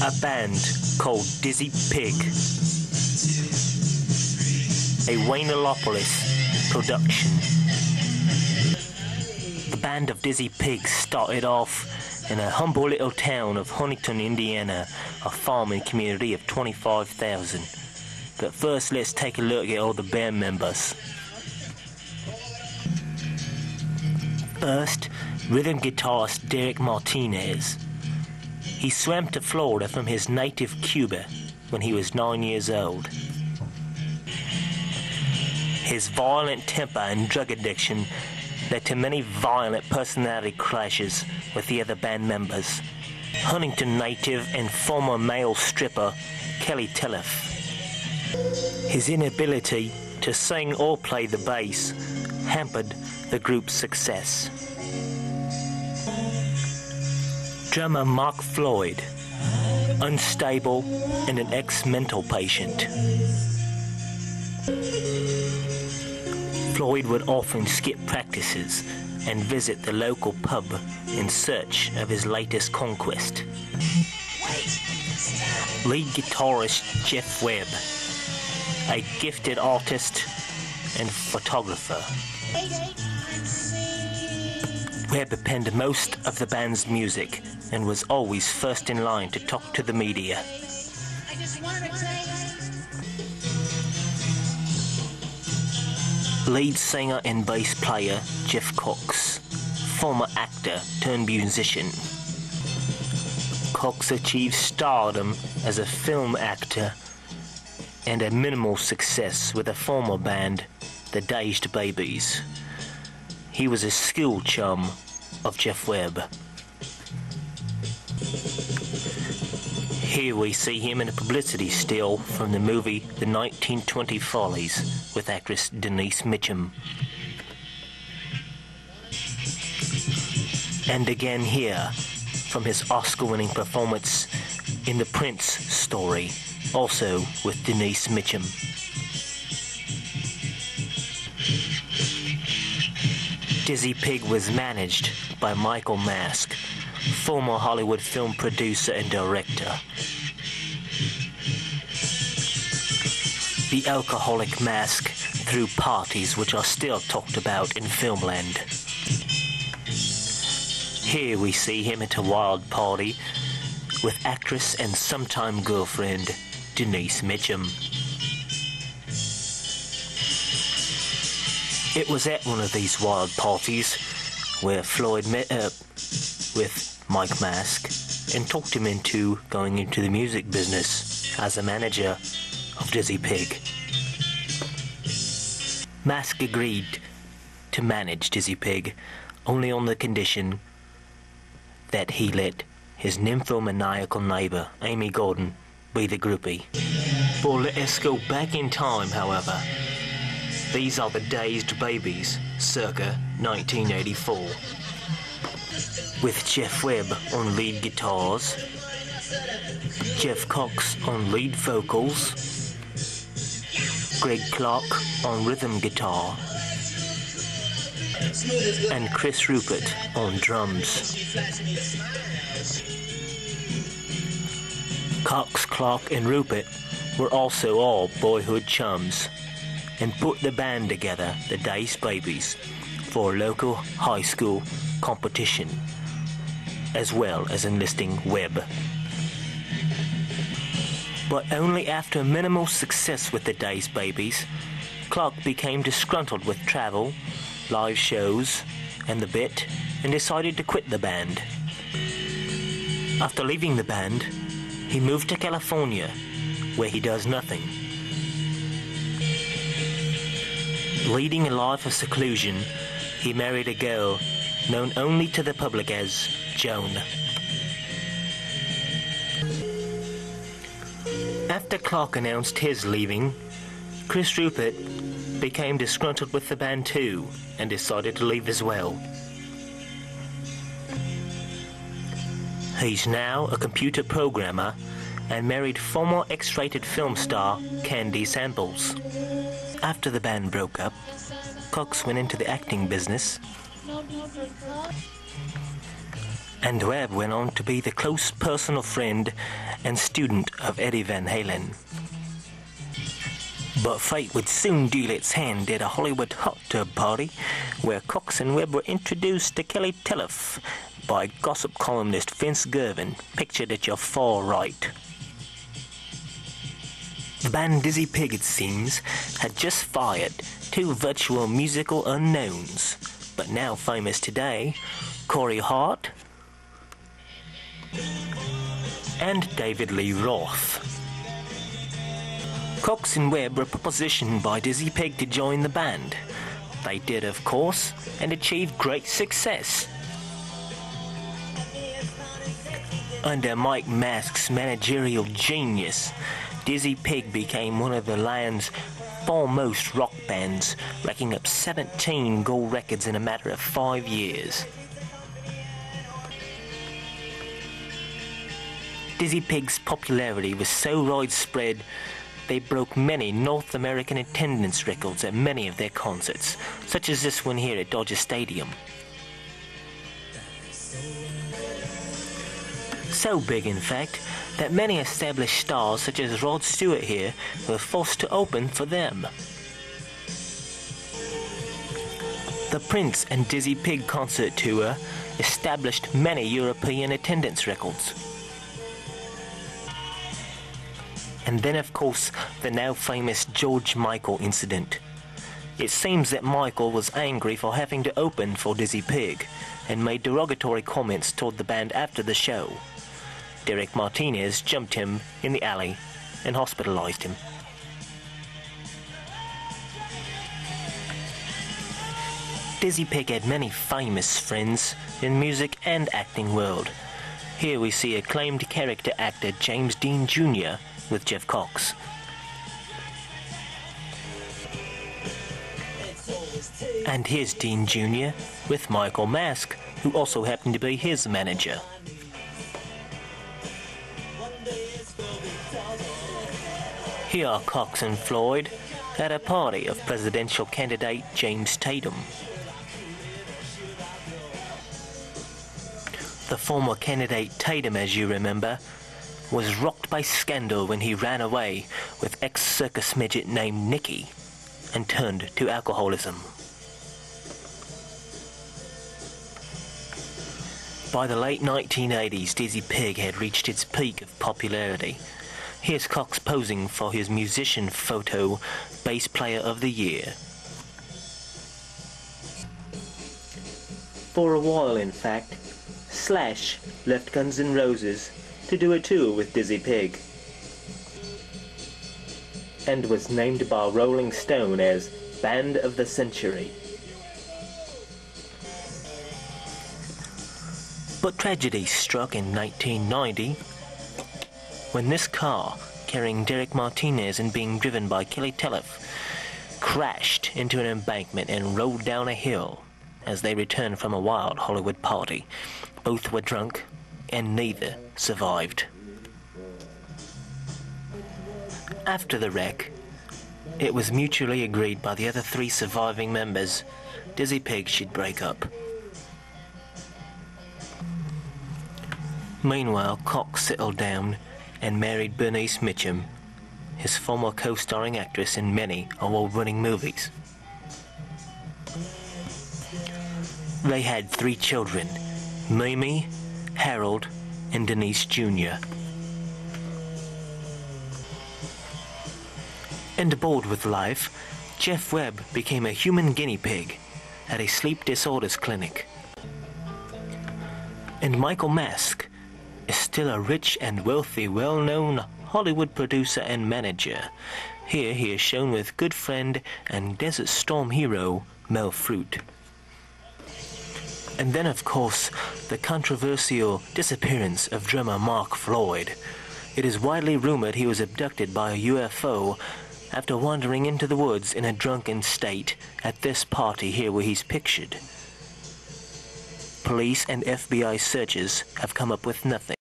a band called Dizzy Pigg, a Waynelopolis production. The band of Dizzy Pigg started off in a humble little town of Huntington, Indiana, a farming community of 25,000. But first, let's take a look at all the band members. First, rhythm guitarist Derek Martinez. He swam to Florida from his native Cuba when he was 9 years old. His violent temper and drug addiction led to many violent personality clashes with the other band members. Huntington native and former male stripper Kelly Tilleff. His inability to sing or play the bass hampered the group's success. Drummer Mark Floyd, unstable and an ex-mental patient. Floyd would often skip practices and visit the local pub in search of his latest conquest. Lead guitarist Jeff Webb, a gifted artist and photographer. Webb penned most of the band's music and was always first in line to talk to the media. Lead singer and bass player Jeff Cox, former actor turned musician. Cox achieved stardom as a film actor and a minimal success with a former band, the Dazed Babies. He was a school chum of Jeff Webb. Here we see him in a publicity still from the movie The 1920 Follies with actress Denise Mitchum. And again here from his Oscar-winning performance in The Prince Story, also with Denise Mitchum. Dizzy Pigg was managed by Michael Mask, former Hollywood film producer and director. The alcoholic Mask threw parties which are still talked about in filmland. Here we see him at a wild party with actress and sometime girlfriend Denise Mitchum. It was at one of these wild parties where Floyd met up with Mike Mask and talked him into going into the music business as a manager of Dizzy Pigg. Mask agreed to manage Dizzy Pigg only on the condition that he let his nymphomaniacal neighbor, Amy Gordon, be the groupie. Well, let us go back in time, however. These are the Dazed Babies, circa 1984. With Jeff Webb on lead guitars, Jeff Cox on lead vocals, Greg Clark on rhythm guitar, and Chris Rupert on drums. Cox, Clark and Rupert were also all boyhood chums and put the band together, the Dazed Babies, for a local high school competition, as well as enlisting Webb. But only after minimal success with the Dazed Babies, Clark became disgruntled with travel, live shows, and the bit, and decided to quit the band. After leaving the band, he moved to California, where he does nothing. Leading a life of seclusion, he married a girl known only to the public as Joan. After Clark announced his leaving, Chris Rupert became disgruntled with the band too and decided to leave as well. He's now a computer programmer and married former X-rated film star Candy Samples. After the band broke up, Cox went into the acting business and Webb went on to be the close personal friend and student of Eddie Van Halen. But fate would soon deal its hand at a Hollywood hot tub party where Cox and Webb were introduced to Kelly Tillef by gossip columnist Vince Gervin, pictured at your far right. The band Dizzy Pigg, it seems, had just fired two virtual musical unknowns, but now famous today, Corey Hart and David Lee Roth. Cox and Webb were propositioned by Dizzy Pigg to join the band. They did, of course, and achieved great success. Under Mike Mask's managerial genius, Dizzy Pigg became one of the land's foremost rock bands, racking up 17 gold records in a matter of 5 years. Dizzy Pigg's popularity was so widespread they broke many North American attendance records at many of their concerts, such as this one here at Dodger Stadium. So big, in fact, that many established stars such as Rod Stewart here were forced to open for them. The Prince and Dizzy Pigg concert tour established many European attendance records. And then, of course, the now famous George Michael incident. It seems that Michael was angry for having to open for Dizzy Pigg and made derogatory comments toward the band after the show. Derek Martinez jumped him in the alley and hospitalized him. Dizzy Pigg had many famous friends in music and acting world. Here we see acclaimed character actor James Dean Jr. with Jeff Cox. And here's Dean Jr. with Michael Mask, who also happened to be his manager. Here are Cox and Floyd at a party of presidential candidate James Tatum. The former candidate Tatum, as you remember, was rocked by scandal when he ran away with ex-circus midget named Nicky and turned to alcoholism. By the late 1980s, Dizzy Pigg had reached its peak of popularity. Here's Cox posing for his musician photo, Bass Player of the Year. For a while, in fact, Slash left Guns N' Roses to do a tour with Dizzy Pigg, and was named by Rolling Stone as Band of the Century. But tragedy struck in 1990 when this car, carrying Derek Martinez and being driven by Kelly Tillef, crashed into an embankment and rolled down a hill as they returned from a wild Hollywood party. Both were drunk, and neither survived. After the wreck, it was mutually agreed by the other three surviving members Dizzy Pigg should break up. Meanwhile, Cox settled down and married Bernice Mitchum, his former co-starring actress in many award-winning movies. They had 3 children, Mimi, Harold, and Denise Jr. And bored with life, Jeff Webb became a human guinea pig at a sleep disorders clinic. And Michael Mask is still a rich and wealthy, well-known Hollywood producer and manager. Here he is shown with good friend and Desert Storm hero Mel Fruit. And then, of course, the controversial disappearance of drummer Mark Floyd. It is widely rumored he was abducted by a UFO after wandering into the woods in a drunken state at this party here where he's pictured. Police and FBI searches have come up with nothing.